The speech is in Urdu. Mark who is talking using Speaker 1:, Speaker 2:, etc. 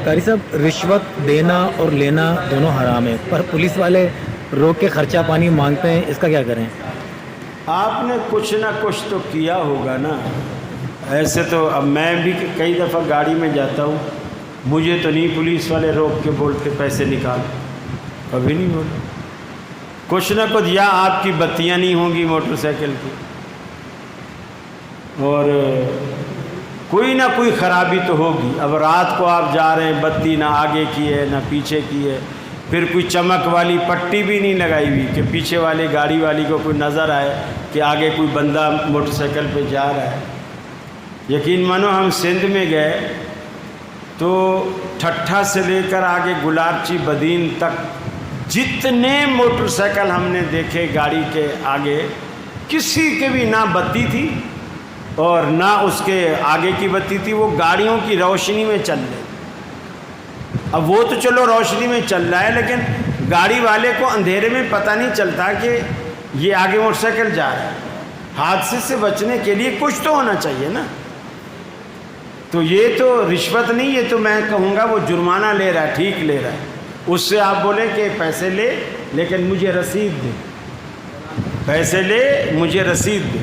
Speaker 1: قاری صاحب رشوت دینا اور لینا دونوں حرام ہے، پر پولیس والے روک کے خرچہ پانی مانگتے ہیں، اس کا کیا کریں؟
Speaker 2: آپ نے کچھ نہ کچھ تو کیا ہوگا نا. ایسے تو اب میں بھی کئی دفعہ گاڑی میں جاتا ہوں، مجھے تو نہیں پولیس والے روک کے بولتے پیسے نکال، کبھی نہیں بولتے. کچھ نہ کچھ یا آپ کی بتیاں نہیں ہوں گی موٹر سائیکل کی، اور کوئی نہ کوئی خرابی تو ہوگی. اب رات کو آپ جا رہے ہیں، بتی نہ آگے کی ہے نہ پیچھے کی ہے، پھر کوئی چمک والی پٹی بھی نہیں لگائی ہوئی کہ پیچھے والی گاڑی والی کو کوئی نظر آئے کہ آگے کوئی بندہ موٹر سائیکل پہ جا رہا ہے. یقین مانو ہم سندھ میں گئے تو ٹھٹھا سے لے کر آگے گلارچی بدین تک جتنے موٹر سائیکل ہم نے دیکھے گاڑی کے آگے، کسی کے بھی نہ بتی تھی اور نہ اس کے آگے کی بتی تھی، وہ گاڑیوں کی روشنی میں چل رہے. اب وہ تو چلو روشنی میں چل رہا ہے، لیکن گاڑی والے کو اندھیرے میں پتہ نہیں چلتا کہ یہ آگے موٹر سائیکل جا رہا ہے. حادثے سے بچنے کے لیے کچھ تو ہونا چاہیے نا. تو یہ تو رشوت نہیں، یہ تو میں کہوں گا وہ جرمانہ لے رہا ہے، ٹھیک لے رہا ہے. اس سے آپ بولیں کہ پیسے لے لیکن مجھے رسید دے، پیسے لے مجھے رسید دے.